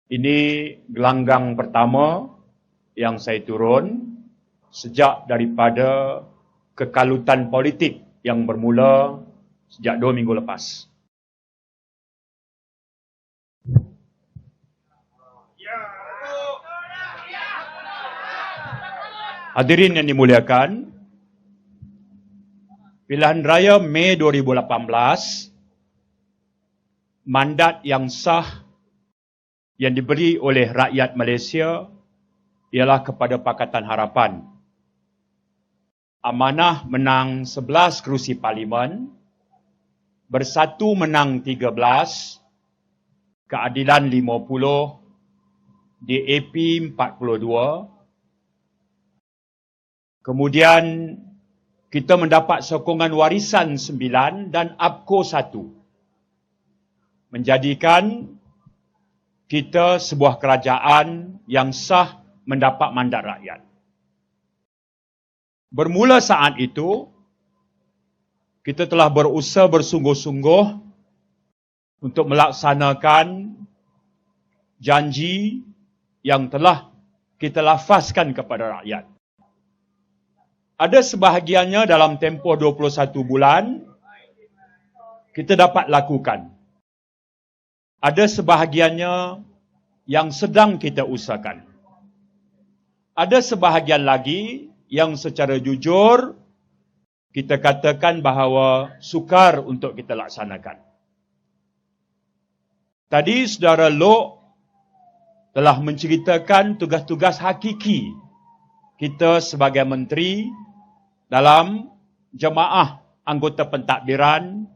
Ini gelanggang pertama yang saya turun sejak daripada kekalutan politik yang bermula sejak 2 minggu lepas. Hadirin yang dimuliakan, pilihan raya Mei 2018, mandat yang sah yang diberi oleh rakyat Malaysia ialah kepada Pakatan Harapan. Amanah menang 11 kerusi parlimen, Bersatu menang 13, Keadilan 50, DAP 42. Kemudian kita mendapat sokongan warisan 9 dan APCO 1. Menjadikan kita sebuah kerajaan yang sah mendapat mandat rakyat. Bermula saat itu, kita telah berusaha bersungguh-sungguh untuk melaksanakan janji yang telah kita lafazkan kepada rakyat. Ada sebahagiannya dalam tempoh 21 bulan kita dapat lakukan. Ada sebahagiannya yang sedang kita usahakan. Ada sebahagian lagi yang secara jujur kita katakan bahawa sukar untuk kita laksanakan. Tadi saudara Lok telah menceritakan tugas-tugas hakiki kita sebagai menteri dalam jemaah anggota pentadbiran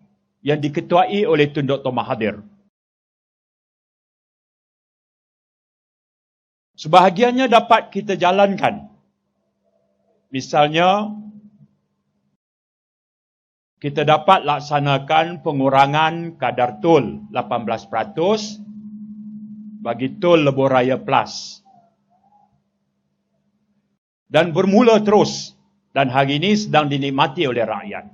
yang diketuai oleh Tun Dr. Mahathir. Sebahagiannya dapat kita jalankan. Misalnya, kita dapat laksanakan pengurangan kadar tol 18% bagi tol Lebuh Raya Plus. Dan bermula terus. Dan hari ini sedang dinikmati oleh rakyat.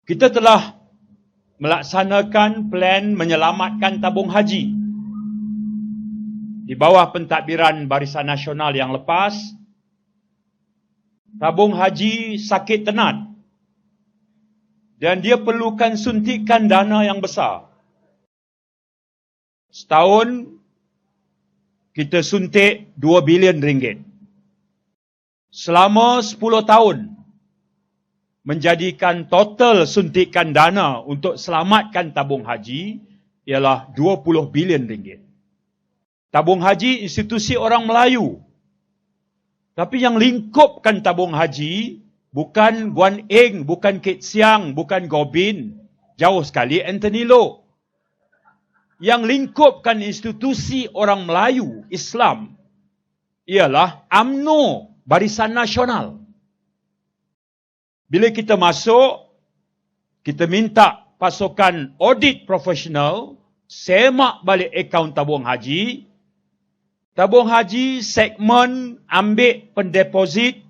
Kita telah melaksanakan plan menyelamatkan tabung haji. Di bawah pentadbiran Barisan Nasional yang lepas, tabung haji sakit tenat. Dan dia perlukan suntikan dana yang besar. Setahun, kita suntik 2 bilion ringgit. Selama 10 tahun, menjadikan total suntikan dana untuk selamatkan tabung haji ialah 20 bilion ringgit. Tabung haji institusi orang Melayu. Tapi yang lingkupkan tabung haji bukan Guan Eng, bukan Kit Siang, bukan Gobin. Jauh sekali Anthony Loh. Yang lingkupkan institusi orang Melayu Islam ialah UMNO, Barisan Nasional. Bila kita masuk, kita minta pasukan audit profesional semak balik akaun tabung haji. Tabung haji segmen ambil pendeposit,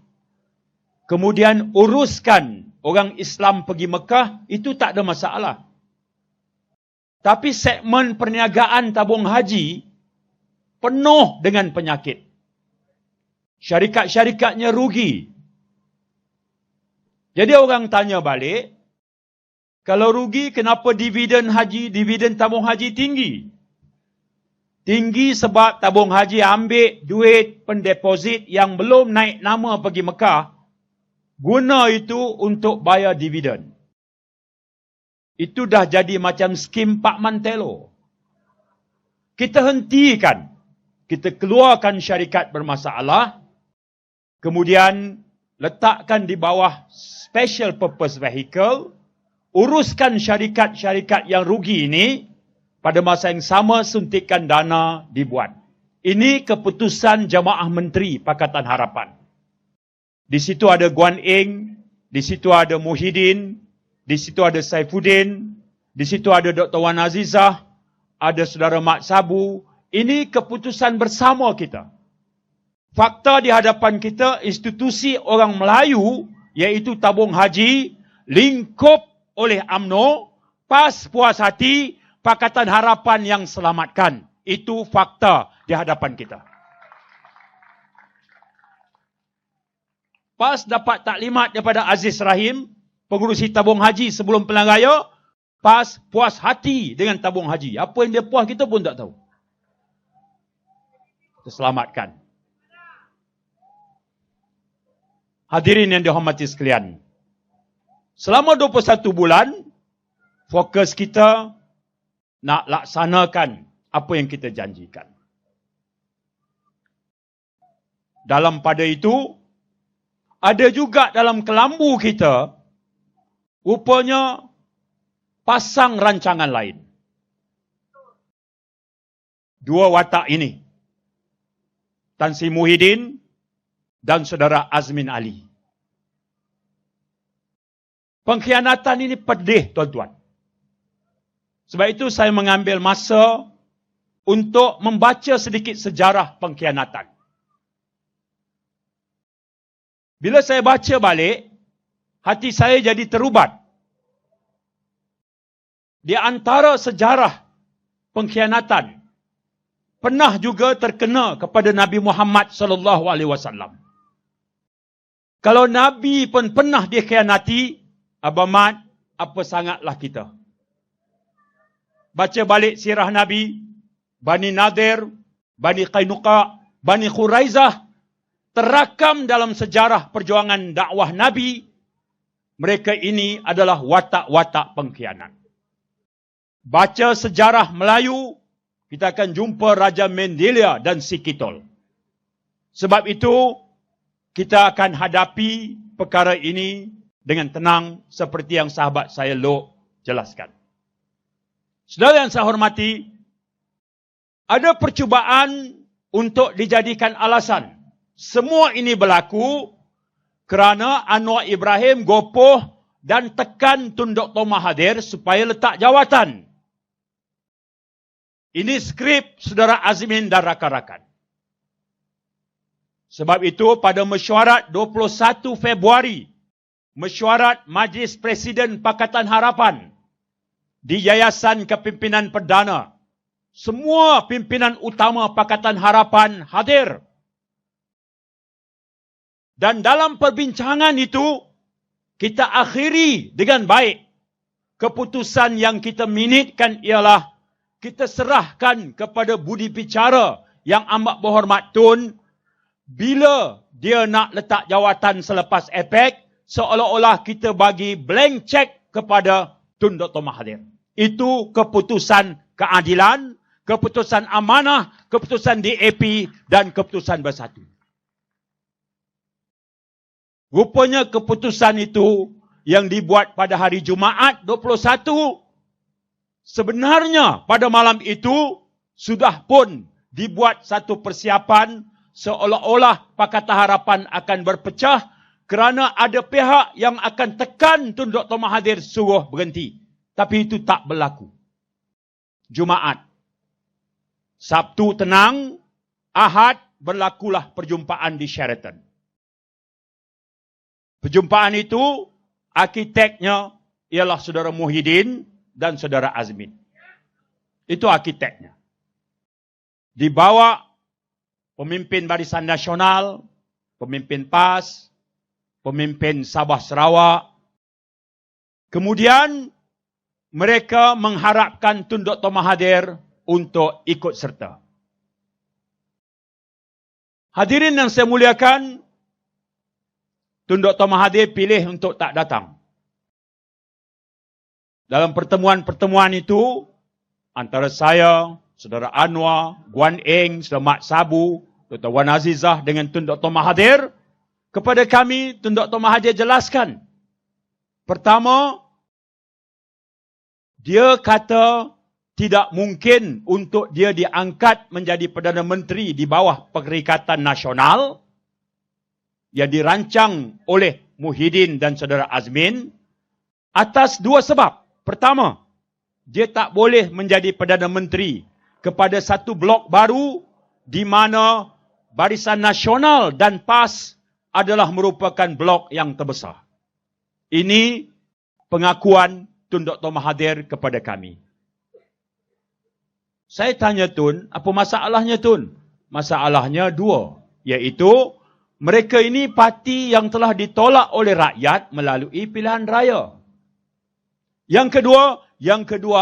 kemudian uruskan orang Islam pergi Mekah, itu tak ada masalah. Tapi segmen perniagaan tabung haji penuh dengan penyakit. Syarikat-syarikatnya rugi. Jadi orang tanya balik, kalau rugi kenapa dividen haji, dividen tabung haji tinggi? Tinggi sebab tabung haji ambil duit pendeposit yang belum naik nama pergi Mekah, guna itu untuk bayar dividen. Itu dah jadi macam skim Pak Mantelo. Kita hentikan. Kita keluarkan syarikat bermasalah. Kemudian letakkan di bawah special purpose vehicle. Uruskan syarikat-syarikat yang rugi ini. Pada masa yang sama suntikan dana dibuat. Ini keputusan Jamaah Menteri Pakatan Harapan. Di situ ada Guan Eng. Di situ ada Muhyiddin. Di situ ada Saifuddin, di situ ada Dr. Wan Azizah, ada Saudara Mat Sabu. Ini keputusan bersama kita. Fakta di hadapan kita, institusi orang Melayu, iaitu tabung haji, lingkup oleh UMNO, PAS puas hati, Pakatan Harapan yang selamatkan. Itu fakta di hadapan kita. PAS dapat taklimat daripada Aziz Rahim, pengurusi tabung haji sebelum pilihan raya. PAS puas hati dengan tabung haji. Apa yang dia puas kita pun tak tahu. Terselamatkan. Hadirin yang dihormati sekalian. Selama 21 bulan, fokus kita nak laksanakan apa yang kita janjikan. Dalam pada itu, ada juga dalam kelambu kita, rupanya pasang rancangan lain. Dua watak ini, Tan Sri Muhyiddin dan saudara Azmin Ali. Pengkhianatan ini pedih, tuan-tuan. Sebab itu saya mengambil masa untuk membaca sedikit sejarah pengkhianatan. Bila saya baca balik, hati saya jadi terubat. Di antara sejarah pengkhianatan, pernah juga terkena kepada Nabi Muhammad SAW. Kalau Nabi pun pernah dikhianati, Abang Mat, apa sangatlah kita. Baca balik sirah Nabi, Bani Nadir, Bani Qainuqa, Bani Khuraizah, terakam dalam sejarah perjuangan dakwah Nabi, mereka ini adalah watak-watak pengkhianat. Baca sejarah Melayu, kita akan jumpa Raja Mendelia dan Sikitol. Sebab itu, kita akan hadapi perkara ini dengan tenang seperti yang sahabat saya Lok jelaskan. Saudara yang saya hormati, ada percubaan untuk dijadikan alasan. Semua ini berlaku kerana Anwar Ibrahim gopoh dan tekan Tun Dr. Mahathir supaya letak jawatan. Ini skrip saudara Azmin dan rakan-rakan. Sebab itu pada mesyuarat 21 Februari, mesyuarat Majlis Presiden Pakatan Harapan di Yayasan Kepimpinan Perdana, semua pimpinan utama Pakatan Harapan hadir. Dan dalam perbincangan itu, kita akhiri dengan baik. Keputusan yang kita minitkan ialah, kita serahkan kepada budi bicara yang amat berhormat Tun, bila dia nak letak jawatan selepas APEC, seolah-olah kita bagi blank check kepada Tun Dr. Mahathir. Itu keputusan keadilan, keputusan amanah, keputusan DAP dan keputusan bersatu. Rupanya keputusan itu yang dibuat pada hari Jumaat 21, sebenarnya pada malam itu sudah pun dibuat satu persiapan seolah-olah Pakatan Harapan akan berpecah kerana ada pihak yang akan tekan Tun Dr. Mahathir suruh berhenti. Tapi itu tak berlaku. Jumaat. Sabtu tenang, Ahad berlakulah perjumpaan di Sheraton. Perjumpaan itu, arkiteknya ialah saudara Muhyiddin dan saudara Azmin. Itu arkiteknya. Dibawa pemimpin Barisan Nasional, pemimpin PAS, pemimpin Sabah Sarawak. Kemudian, mereka mengharapkan Tun Dr. Mahathir untuk ikut serta. Hadirin yang saya muliakan, Tun Dr. Mahathir pilih untuk tak datang. Dalam pertemuan-pertemuan itu, antara saya, saudara Anwar, Guan Eng, saudara Mat Sabu, Dr. Wan Azizah dengan Tun Dr. Mahathir, kepada kami, Tun Dr. Mahathir jelaskan. Pertama, dia kata tidak mungkin untuk dia diangkat menjadi Perdana Menteri di bawah Perikatan Nasional yang dirancang oleh Muhyiddin dan saudara Azmin atas dua sebab. Pertama, dia tak boleh menjadi Perdana Menteri kepada satu blok baru di mana Barisan Nasional dan PAS adalah merupakan blok yang terbesar. Ini pengakuan Tun Dr. Mahathir kepada kami. Saya tanya Tun, apa masalahnya Tun? Masalahnya dua, iaitu mereka ini parti yang telah ditolak oleh rakyat melalui pilihan raya. Yang kedua,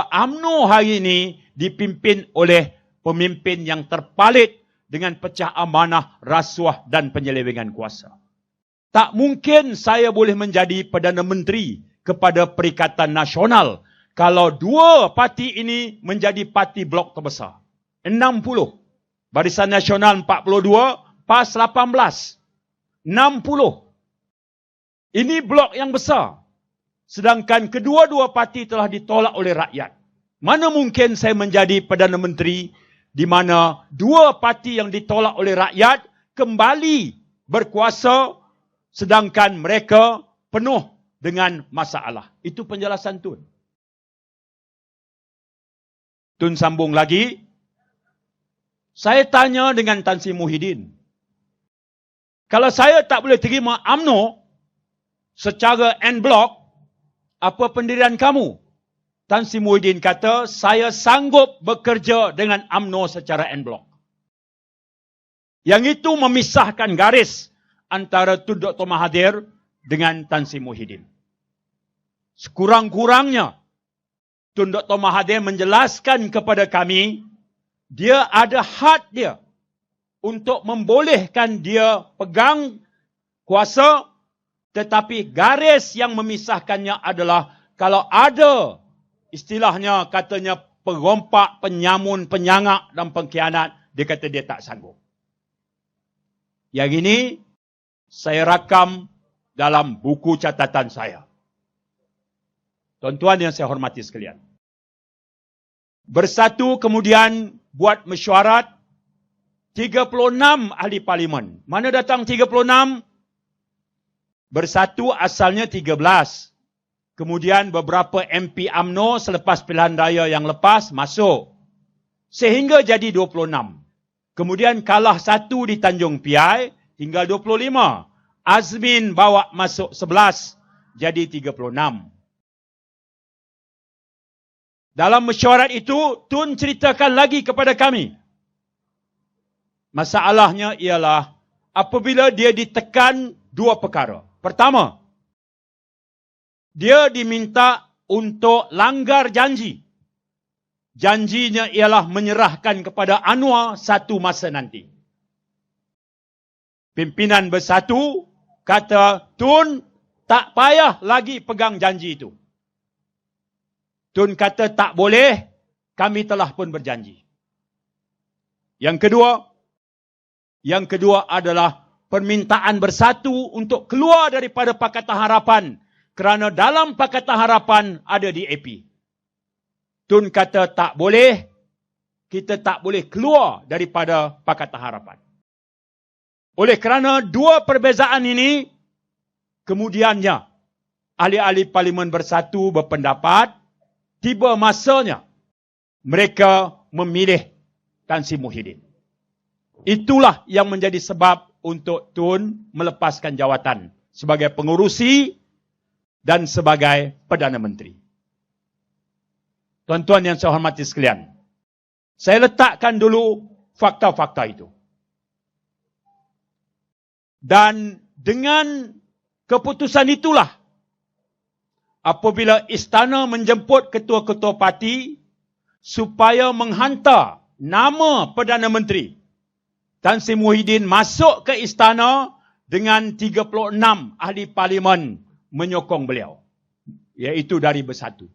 UMNO hari ini dipimpin oleh pemimpin yang terpalit dengan pecah amanah, rasuah dan penyelewengan kuasa. Tak mungkin saya boleh menjadi Perdana Menteri kepada Perikatan Nasional kalau dua parti ini menjadi parti blok terbesar. 60. Barisan Nasional 42, PAS 18. 60. Ini blok yang besar. Sedangkan kedua-dua parti telah ditolak oleh rakyat. Mana mungkin saya menjadi Perdana Menteri di mana dua parti yang ditolak oleh rakyat kembali berkuasa sedangkan mereka penuh dengan masalah. Itu penjelasan Tun. Tun sambung lagi. Saya tanya dengan Tan Sri Muhyiddin. Kalau saya tak boleh terima UMNO secara en blok, apa pendirian kamu? Tan Sri Muhyiddin kata, saya sanggup bekerja dengan UMNO secara en blok. Yang itu memisahkan garis antara Tun Dr. Mahathir dengan Tan Sri Muhyiddin. Sekurang-kurangnya, Tun Dr. Mahathir menjelaskan kepada kami, dia ada had dia untuk membolehkan dia pegang kuasa, tetapi garis yang memisahkannya adalah kalau ada istilahnya katanya perompak, penyamun, penyangak dan pengkhianat, dia kata dia tak sanggup. Yang ini saya rakam dalam buku catatan saya. Tuan-tuan yang saya hormati sekalian. Bersatu kemudian buat mesyuarat 36 ahli parlimen. Mana datang 36? Bersatu asalnya 13. Kemudian beberapa MP UMNO selepas pilihan raya yang lepas masuk. Sehingga jadi 26. Kemudian kalah satu di Tanjung Piai, tinggal 25. Azmin bawa masuk 11, jadi 36. Dalam mesyuarat itu, Tun ceritakan lagi kepada kami. Masalahnya ialah apabila dia ditekan dua perkara. Pertama, dia diminta untuk langgar janji. Janjinya ialah menyerahkan kepada Anwar satu masa nanti. Pimpinan Bersatu kata, Tun tak payah lagi pegang janji itu. Tun kata tak boleh, kami telah pun berjanji. Yang kedua adalah permintaan Bersatu untuk keluar daripada Pakatan Harapan kerana dalam Pakatan Harapan ada DAP. Tun kata tak boleh, kita tak boleh keluar daripada Pakatan Harapan. Oleh kerana dua perbezaan ini, kemudiannya ahli-ahli Parlimen Bersatu berpendapat tiba masanya mereka memilih Tan Sri Muhyiddin. Itulah yang menjadi sebab untuk Tun melepaskan jawatan sebagai pengurusi dan sebagai Perdana Menteri. Tuan-tuan yang saya hormati sekalian, saya letakkan dulu fakta-fakta itu. Dan dengan keputusan itulah, apabila istana menjemput ketua-ketua parti supaya menghantar nama Perdana Menteri, Tan Sri Muhyiddin masuk ke istana dengan 36 ahli parlimen menyokong beliau, iaitu dari Bersatu.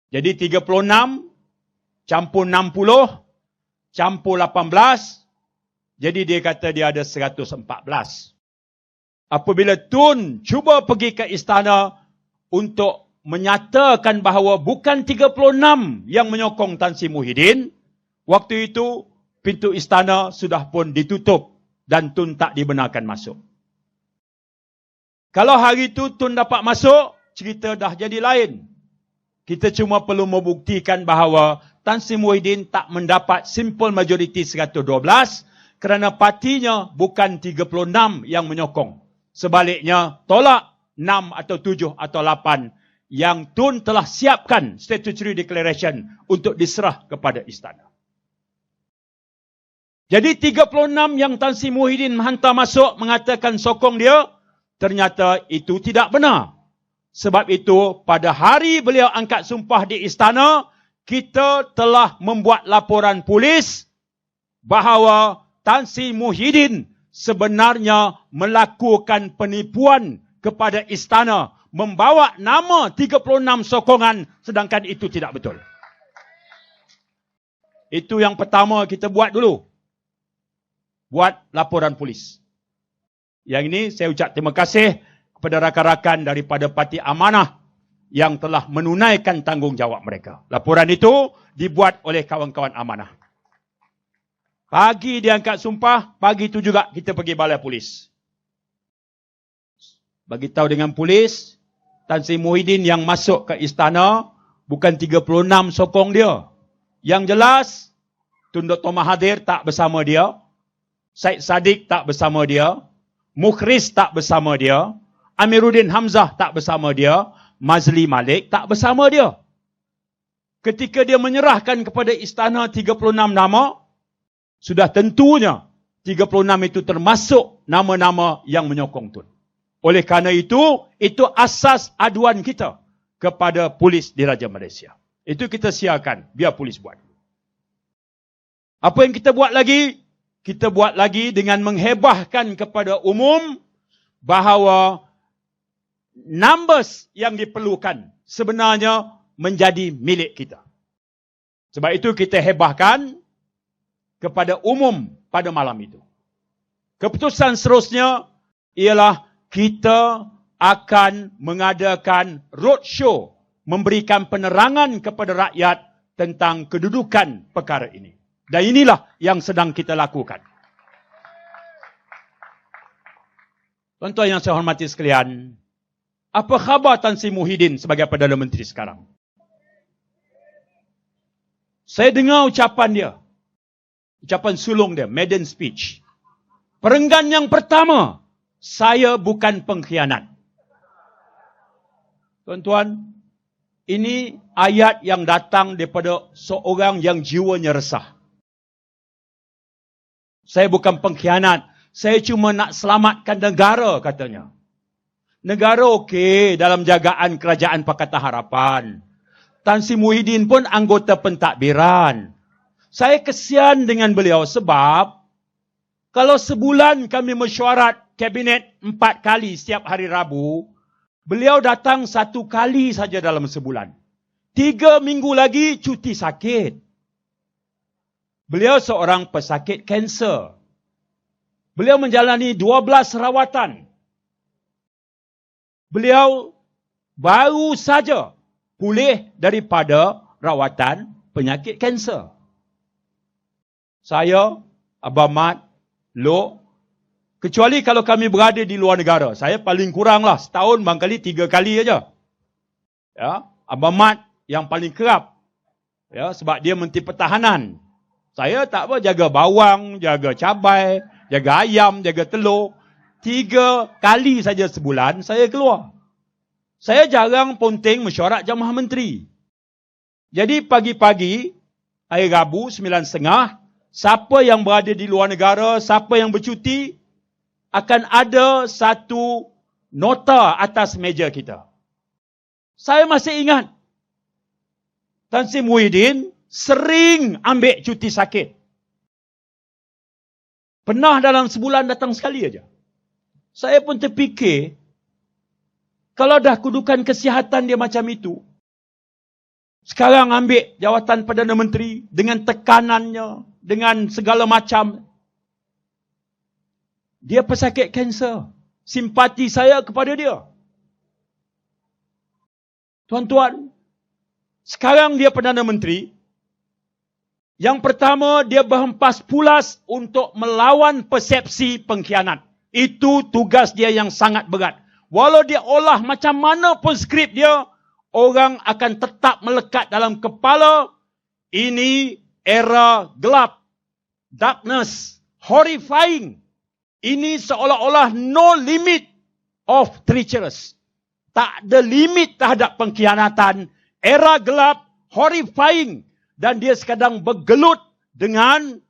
Jadi 36 campur 60 campur 18, jadi dia kata dia ada 114. Apabila Tun cuba pergi ke istana untuk menyatakan bahawa bukan 36 yang menyokong Tan Sri Muhyiddin, waktu itu pintu istana sudah pun ditutup dan Tun tak dibenarkan masuk. Kalau hari itu Tun dapat masuk, cerita dah jadi lain. Kita cuma perlu membuktikan bahawa Tan Sri Muhyiddin tak mendapat simple majority 112 kerana partinya bukan 36 yang menyokong. Sebaliknya, tolak 6 atau 7 atau 8 yang Tun telah siapkan statutory declaration untuk diserah kepada istana. Jadi 36 yang Tan Sri Muhyiddin hantar masuk mengatakan sokong dia, ternyata itu tidak benar. Sebab itu, pada hari beliau angkat sumpah di istana, kita telah membuat laporan polis bahawa Tan Sri Muhyiddin sebenarnya melakukan penipuan kepada istana, membawa nama 36 sokongan, sedangkan itu tidak betul. Itu yang pertama kita buat dulu. Buat laporan polis. Yang ini saya ucap terima kasih kepada rakan-rakan daripada Parti Amanah yang telah menunaikan tanggungjawab mereka. Laporan itu dibuat oleh kawan-kawan Amanah. Pagi dia angkat sumpah, pagi itu juga kita pergi balai polis. Bagi tahu dengan polis, Tan Sri Muhyiddin yang masuk ke istana bukan 36 sokong dia. Yang jelas, Tun Dr. Mahathir tak bersama dia, Syed Saddiq tak bersama dia, Mukhris tak bersama dia, Amiruddin Hamzah tak bersama dia, Mazli Malik tak bersama dia. Ketika dia menyerahkan kepada istana 36 nama, sudah tentunya 36 itu termasuk nama-nama yang menyokong Tun. Oleh kerana itu asas aduan kita kepada polis di Raja Malaysia. Itu kita siarkan, biar polis buat. Apa yang kita buat lagi? Kita buat lagi dengan menghebahkan kepada umum bahawa numbers yang diperlukan sebenarnya menjadi milik kita. Sebab itu kita hebahkan kepada umum pada malam itu. Keputusan seterusnya ialah kita akan mengadakan roadshow, memberikan penerangan kepada rakyat tentang kedudukan perkara ini. Dan inilah yang sedang kita lakukan. Tuan-tuan yang saya hormati sekalian, apa khabar Tan Sri Muhyiddin sebagai Perdana Menteri sekarang? Saya dengar ucapan dia. Ucapan sulung dia, maiden speech. Perenggan yang pertama, saya bukan pengkhianat. Tuan-tuan, ini ayat yang datang daripada seorang yang jiwanya resah. Saya bukan pengkhianat, saya cuma nak selamatkan negara, katanya. Negara okey dalam jagaan Kerajaan Pakatan Harapan. Tan Sri Muhyiddin pun anggota pentadbiran. Saya kesian dengan beliau sebab kalau sebulan kami mesyuarat kabinet 4 kali setiap hari Rabu, beliau datang 1 kali saja dalam sebulan. 3 minggu lagi cuti sakit. Beliau seorang pesakit kanser. Beliau menjalani 12 rawatan. Beliau baru saja pulih daripada rawatan penyakit kanser. Saya, Abang Mat, Lok, kecuali kalau kami berada di luar negara. Saya paling kuranglah setahun barangkali 3 kali aja. Ya, Abang Mat yang paling kerap. Ya, sebab dia Menteri Pertahanan. Saya tak apa, jaga bawang, jaga cabai, jaga ayam, jaga telur. 3 kali saja sebulan saya keluar. Saya jarang ponteng mesyuarat Jamaah Menteri. Jadi pagi-pagi, hari Rabu 9.30, siapa yang berada di luar negara, siapa yang bercuti, akan ada satu nota atas meja kita. Saya masih ingat, Tan Sri Muhyiddin sering ambil cuti sakit. Pernah dalam sebulan datang sekali aja. Saya pun terfikir, kalau dah kedudukan kesihatan dia macam itu, sekarang ambil jawatan Perdana Menteri dengan tekanannya, dengan segala macam. Dia pesakit kanser. Simpati saya kepada dia. Tuan-tuan, sekarang dia Perdana Menteri. Yang pertama, dia berhempas pulas untuk melawan persepsi pengkhianat. Itu tugas dia yang sangat berat. Walau dia olah macam mana pun skrip dia, orang akan tetap melekat dalam kepala, ini era gelap, darkness, horrifying. Ini seolah-olah no limit of treacherous. tak ada limit terhadap pengkhianatan, era gelap, horrifying, dan dia sekadang bergelut dengan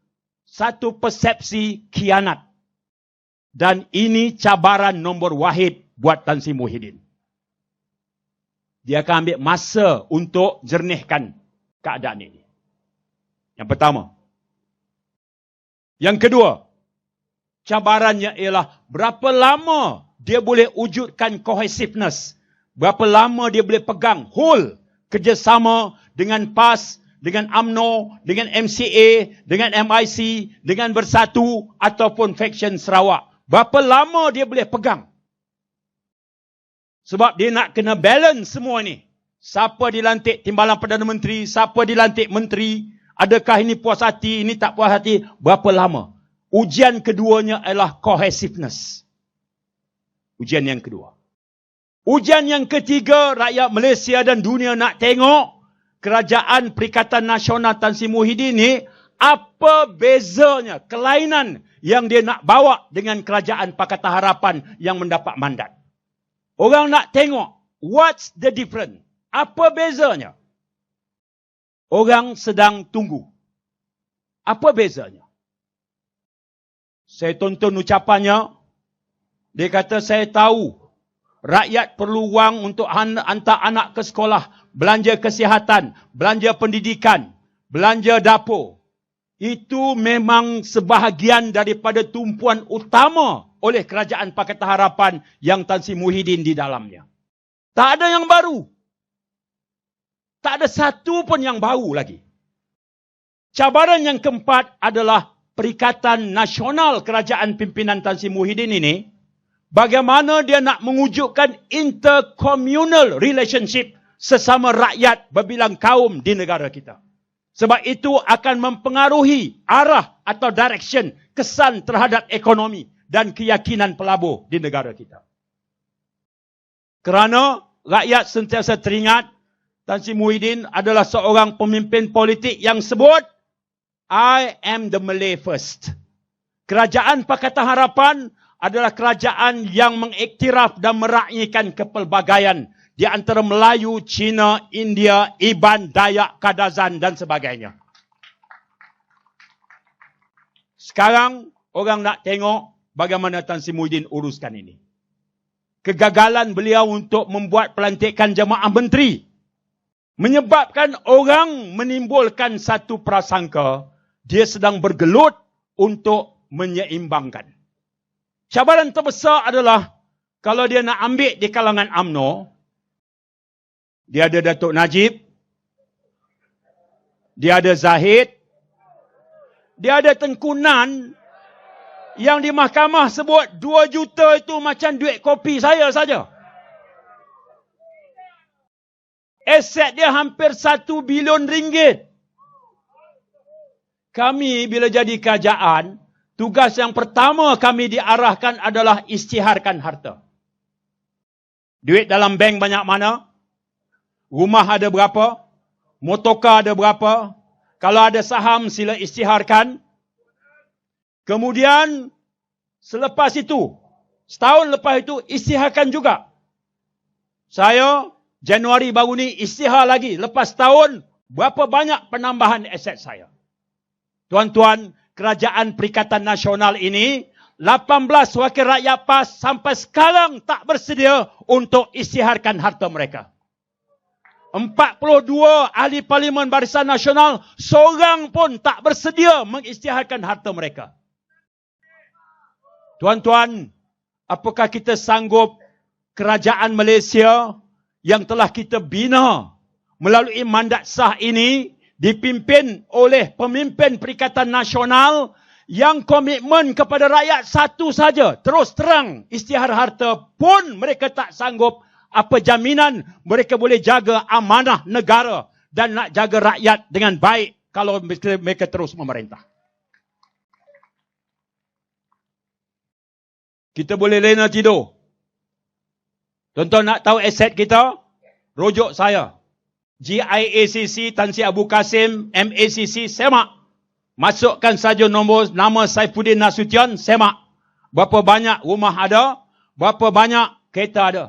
satu persepsi khianat. Dan ini cabaran nombor wahid buat Tan Sri Muhyiddin. Dia akan ambil masa untuk jernihkan keadaan ini. Yang pertama. Yang kedua, cabarannya ialah berapa lama dia boleh wujudkan cohesiveness. Berapa lama dia boleh pegang whole kerjasama dengan PAS, dengan UMNO, dengan MCA, dengan MIC, dengan Bersatu ataupun faction Sarawak. Berapa lama dia boleh pegang? Sebab dia nak kena balance semua ni. Siapa dilantik Timbalan Perdana Menteri, siapa dilantik menteri, adakah ini puas hati, ini tak puas hati, berapa lama? Ujian keduanya adalah cohesiveness. Ujian yang kedua. Ujian yang ketiga, rakyat Malaysia dan dunia nak tengok Kerajaan Perikatan Nasional Tan Sri Muhyiddin ni, apa bezanya, kelainan yang dia nak bawa dengan Kerajaan Pakatan Harapan yang mendapat mandat. Orang nak tengok, what's the difference? Apa bezanya? Orang sedang tunggu. Apa bezanya? Saya tonton ucapannya. Dia kata, saya tahu rakyat perlu wang untuk hantar anak ke sekolah, belanja kesihatan, belanja pendidikan, belanja dapur. Itu memang sebahagian daripada tumpuan utama oleh Kerajaan Pakatan Harapan yang Tan Sri Muhyiddin di dalamnya. Tak ada yang baru. Tak ada satu pun yang baru lagi. Cabaran yang keempat adalah Perikatan Nasional Kerajaan Pimpinan Tan Sri Muhyiddin ini, bagaimana dia nak mewujudkan intercommunal relationship sesama rakyat berbilang kaum di negara kita. Sebab itu akan mempengaruhi arah atau direction, kesan terhadap ekonomi dan keyakinan pelabur di negara kita. Kerana rakyat sentiasa teringat Tan Sri Muhyiddin adalah seorang pemimpin politik yang sebut, I am the Malay first. Kerajaan Pakatan Harapan adalah kerajaan yang mengiktiraf dan meraihkan kepelbagaian di antara Melayu, Cina, India, Iban, Dayak, Kadazan dan sebagainya. Sekarang orang nak tengok bagaimana Tan Sri Muhyiddin uruskan ini. Kegagalan beliau untuk membuat pelantikan jemaah menteri menyebabkan orang menimbulkan satu prasangka dia sedang bergelut untuk menyeimbangkan. Cabaran terbesar adalah kalau dia nak ambil di kalangan UMNO, dia ada Datuk Najib, dia ada Zahid, dia ada Tengku Nan yang di mahkamah sebut 2 juta itu macam duit kopi saya saja. Aset dia hampir 1 bilion ringgit. Kami bila jadi kerajaan, tugas yang pertama kami diarahkan adalah isytiharkan harta. Duit dalam bank banyak mana? Rumah ada berapa? Motorkar ada berapa? Kalau ada saham sila isytiharkan. Kemudian selepas itu, setahun lepas itu isytiharkan juga. Saya Januari baru ni isytihar lagi. Lepas tahun, berapa banyak penambahan aset saya. Tuan-tuan, Kerajaan Perikatan Nasional ini, 18 wakil rakyat PAS sampai sekarang tak bersedia untuk isytiharkan harta mereka. 42 ahli Parlimen Barisan Nasional, seorang pun tak bersedia mengisytiharkan harta mereka. Tuan-tuan, apakah kita sanggup Kerajaan Malaysia yang telah kita bina melalui mandat sah ini dipimpin oleh pemimpin Perikatan Nasional yang komitmen kepada rakyat satu saja, terus terang isytihar harta pun mereka tak sanggup, apa jaminan mereka boleh jaga amanah negara dan nak jaga rakyat dengan baik kalau mereka terus memerintah. Kita boleh lena tidur. Tuan-tuan nak tahu aset kita? Rujuk saya. GIACC Tan Sri Abu Kasim, MACC semak. Masukkan saja nama Saifuddin Nasution, semak. Berapa banyak rumah ada, berapa banyak kereta ada.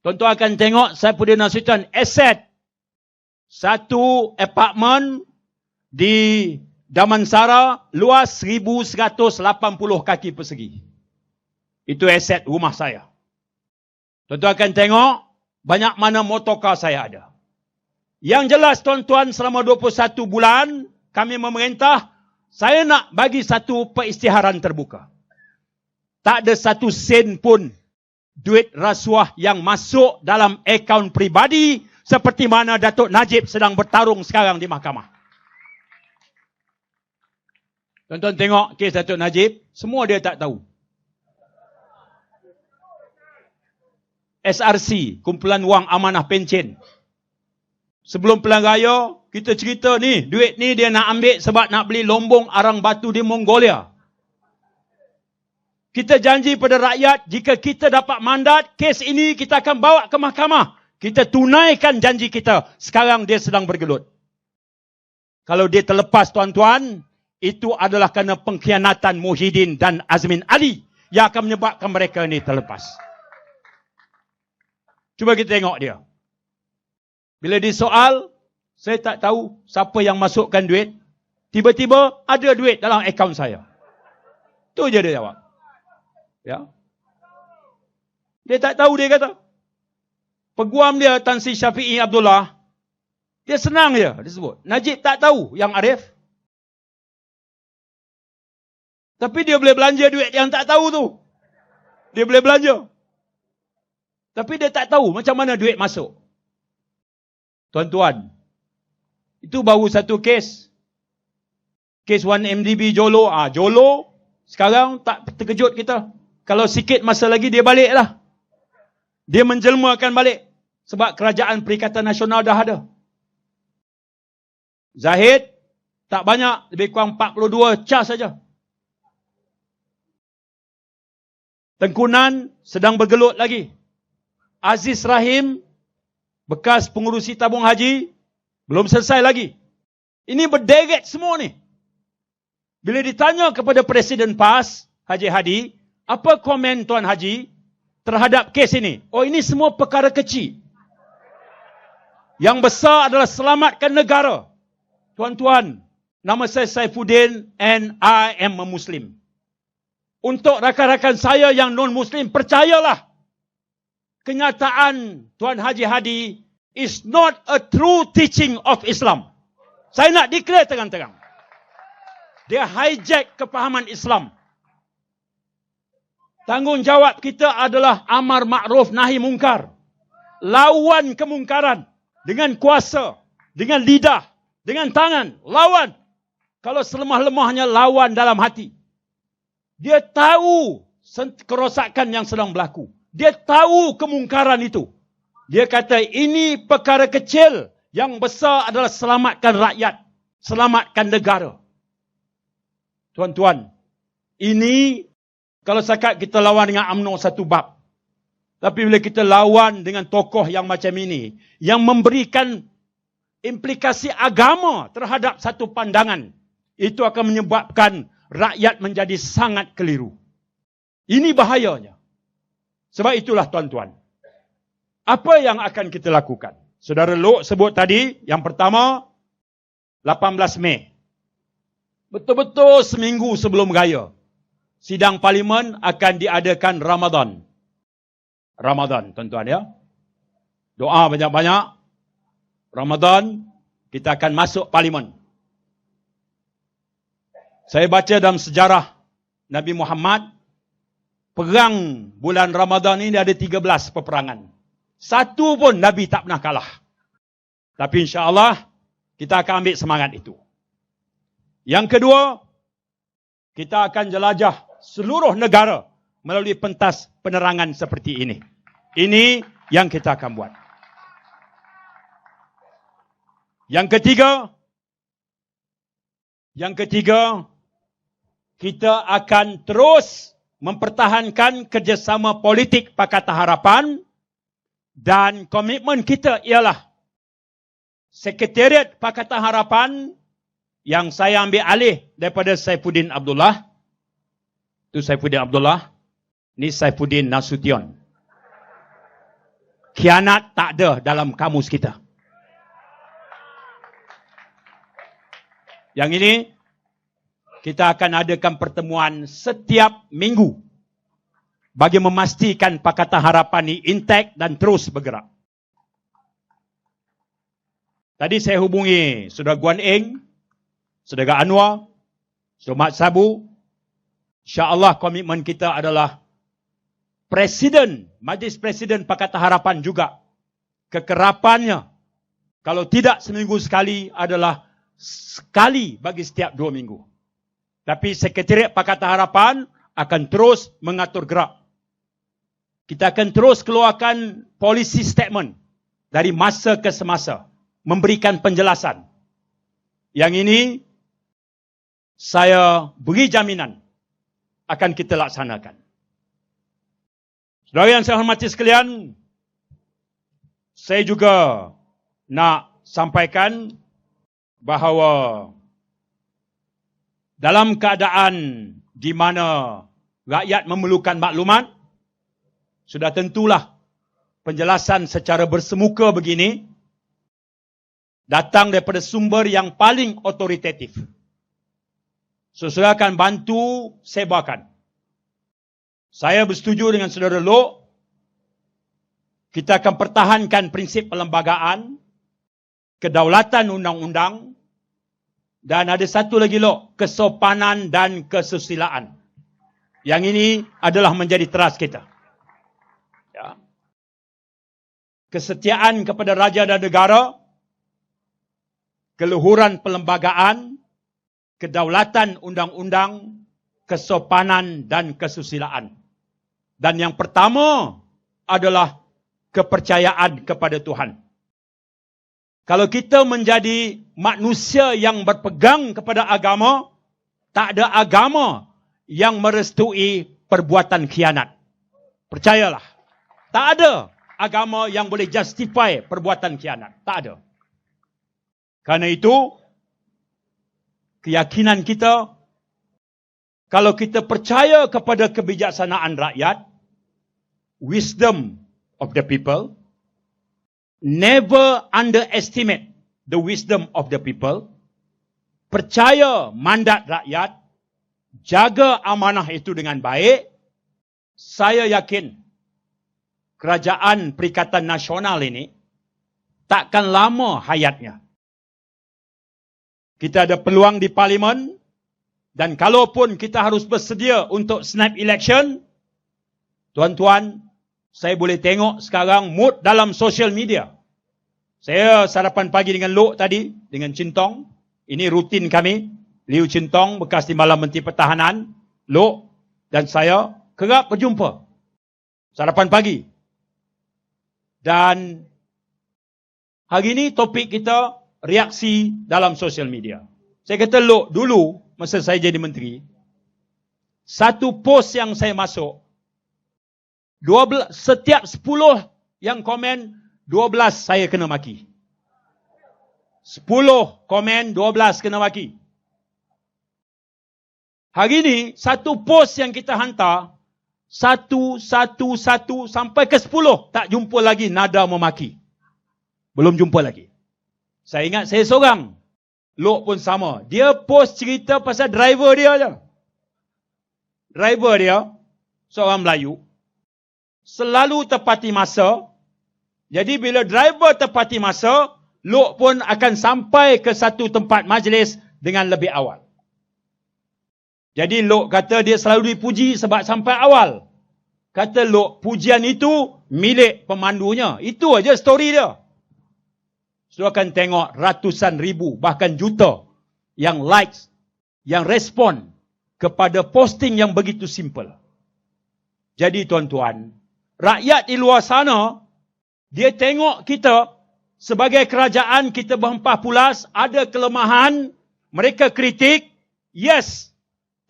Tuan-tuan akan tengok Saifuddin Nasution aset satu apartmen di Damansara luas 1,180 kaki persegi. Itu aset rumah saya. Tuan-tuan akan tengok banyak mana motorkar saya ada. Yang jelas tuan-tuan, selama 21 bulan kami memerintah, saya nak bagi satu peristiharan terbuka. Tak ada satu sen pun duit rasuah yang masuk dalam akaun peribadi seperti mana Datuk Najib sedang bertarung sekarang di mahkamah. Tuan-tuan tengok kes Datuk Najib, semua dia tak tahu. SRC, Kumpulan Wang Amanah Pencen. Sebelum Pilihan Raya, kita cerita ni, duit ni dia nak ambil sebab nak beli lombong arang batu di Mongolia. Kita janji pada rakyat, jika kita dapat mandat, kes ini kita akan bawa ke mahkamah. Kita tunaikan janji kita. Sekarang dia sedang bergelut. Kalau dia terlepas tuan-tuan, itu adalah kerana pengkhianatan Muhyiddin dan Azmin Ali yang akan menyebabkan mereka ini terlepas. Cuba kita tengok dia. Bila disoal, saya tak tahu siapa yang masukkan duit. Tiba-tiba ada duit dalam akaun saya. Tu je dia jawab. Ya. Dia tak tahu, dia kata. Peguam dia Tan Sri Syafiee Abdullah, dia senang je dia sebut. Najib tak tahu yang Arif. Tapi dia boleh belanja duit yang tak tahu tu. Dia boleh belanja. Tapi dia tak tahu macam mana duit masuk. Tuan-tuan, itu baru satu kes. Kes 1MDB Jolo. Jolo, sekarang tak terkejut kita. Kalau sikit masa lagi dia balik lah. Dia menjelmakan balik. Sebab Kerajaan Perikatan Nasional dah ada. Zahid, tak banyak. Lebih kurang 42 cas saja. Tengku Nan sedang bergelut lagi. Aziz Rahim, bekas pengurusi tabung haji, belum selesai lagi. Ini berderet semua ni. Bila ditanya kepada Presiden PAS, Haji Hadi, apa komen Tuan Haji terhadap kes ini? Oh, ini semua perkara kecil. Yang besar adalah selamatkan negara. Tuan-tuan, nama saya Saifuddin and I am a Muslim. Untuk rakan-rakan saya yang non-Muslim, percayalah. Kenyataan Tuan Haji Hadi is not a true teaching of Islam. Saya nak declare terang-terang. Dia hijack kepahaman Islam. Tanggungjawab kita adalah amar makruf nahi mungkar. Lawan kemungkaran dengan kuasa, dengan lidah, dengan tangan. Lawan. Kalau selemah-lemahnya lawan dalam hati. Dia tahu kerosakan yang sedang berlaku. Dia tahu kemungkaran itu. Dia kata ini perkara kecil. Yang besar adalah selamatkan rakyat. Selamatkan negara. Tuan-tuan, ini kalau sekat kita lawan dengan UMNO satu bab. Tapi bila kita lawan dengan tokoh yang macam ini, yang memberikan implikasi agama terhadap satu pandangan, itu akan menyebabkan rakyat menjadi sangat keliru. Ini bahayanya. Sebab itulah tuan-tuan, apa yang akan kita lakukan? Saudara Lok sebut tadi, yang pertama, 18 Mei. Betul-betul seminggu sebelum raya. Sidang Parlimen akan diadakan Ramadan. Ramadan, tuan-tuan ya. Doa banyak-banyak. Ramadan, kita akan masuk Parlimen. Saya baca dalam sejarah Nabi Muhammad, perang bulan Ramadan ini ada 13 peperangan. Satu pun Nabi tak pernah kalah. Tapi insya-Allah kita akan ambil semangat itu. Yang kedua, kita akan jelajah seluruh negara melalui pentas penerangan seperti ini. Ini yang kita akan buat. Yang ketiga, kita akan terus mempertahankan kerjasama politik Pakatan Harapan dan komitmen kita ialah Sekretariat Pakatan Harapan yang saya ambil alih daripada Saifuddin Abdullah. Itu Saifuddin Abdullah. Ini Saifuddin Nasution. Khianat tak ada dalam kamus kita. Yang ini, kita akan adakan pertemuan setiap minggu bagi memastikan Pakatan Harapan ini intact dan terus bergerak. Tadi saya hubungi Saudara Guan Eng, Saudara Anwar, Saudara Mat Sabu. InsyaAllah komitmen kita adalah Majlis Presiden Pakatan Harapan juga kekerapannya, kalau tidak seminggu sekali, adalah sekali bagi setiap 2 minggu. Tapi Sekretariat Pakatan Harapan akan terus mengatur gerak. Kita akan terus keluarkan policy statement dari masa ke semasa, memberikan penjelasan. Yang ini, saya beri jaminan akan kita laksanakan. Saudara yang saya hormati sekalian, saya juga nak sampaikan bahawa dalam keadaan di mana rakyat memerlukan maklumat, sudah tentulah penjelasan secara bersemuka begini datang daripada sumber yang paling otoritatif. Saya akan bantu sebarkan. Saya bersetuju dengan Saudara Lok. Kita akan pertahankan prinsip perlembagaan, kedaulatan undang-undang, dan ada satu lagi Lok, kesopanan dan kesusilaan. Yang ini adalah menjadi teras kita. Ya. Kesetiaan kepada raja dan negara, keluhuran perlembagaan, kedaulatan undang-undang, kesopanan dan kesusilaan. Dan yang pertama adalah kepercayaan kepada Tuhan. Kalau kita menjadi manusia yang berpegang kepada agama, tak ada agama yang merestui perbuatan khianat. Percayalah. Tak ada agama yang boleh justify perbuatan khianat. Tak ada. Karena itu, keyakinan kita, kalau kita percaya kepada kebijaksanaan rakyat, wisdom of the people, never underestimate the wisdom of the people, percaya mandat rakyat, jaga amanah itu dengan baik, saya yakin kerajaan Perikatan Nasional ini takkan lama hayatnya. Kita ada peluang di parlimen, dan kalaupun kita harus bersedia untuk snap election, tuan-tuan, saya boleh tengok sekarang mood dalam social media. Saya sarapan pagi dengan Lok tadi, dengan Cintong. Ini rutin kami. Liu Cintong, bekas Timbalan Menteri Pertahanan, Lok dan saya kerap berjumpa. Sarapan pagi. Dan hari ini topik kita reaksi dalam social media. Saya kata Lok, dulu masa saya jadi menteri, satu post yang saya masuk, setiap 10 yang komen, 12 saya kena maki. 10 komen, 12 kena maki. Hari ini, satu post yang kita hantar, 1 sampai ke 10, tak jumpa lagi nada memaki. Belum jumpa lagi. Saya ingat saya seorang. Lok pun sama. Dia post cerita pasal driver dia je. Driver dia, seorang Melayu, selalu tepati masa. Jadi bila driver tepati masa, Lok pun akan sampai ke satu tempat majlis dengan lebih awal. Jadi Lok kata dia selalu dipuji sebab sampai awal. Kata Lok, pujian itu milik pemandunya. Itu aja story dia. Saudara akan tengok ratusan ribu, bahkan juta yang likes, yang respon kepada posting yang begitu simple. Jadi tuan-tuan, rakyat di luar sana, dia tengok kita sebagai kerajaan, kita berhempah pulas, ada kelemahan, mereka kritik, yes.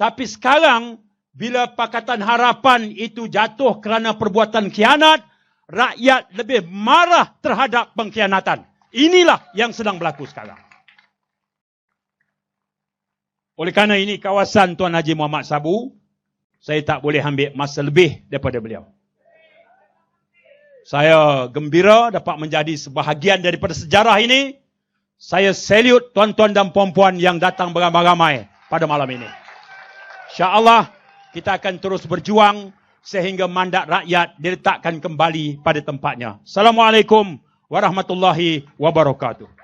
Tapi sekarang, bila Pakatan Harapan itu jatuh kerana perbuatan khianat, rakyat lebih marah terhadap pengkhianatan. Inilah yang sedang berlaku sekarang. Oleh kerana ini kawasan Tuan Haji Muhammad Sabu, saya tak boleh ambil masa lebih daripada beliau. Saya gembira dapat menjadi sebahagian daripada sejarah ini. Saya salute tuan-tuan dan puan-puan yang datang beramai-ramai pada malam ini. InsyaAllah kita akan terus berjuang sehingga mandat rakyat diletakkan kembali pada tempatnya. Assalamualaikum warahmatullahi wabarakatuh.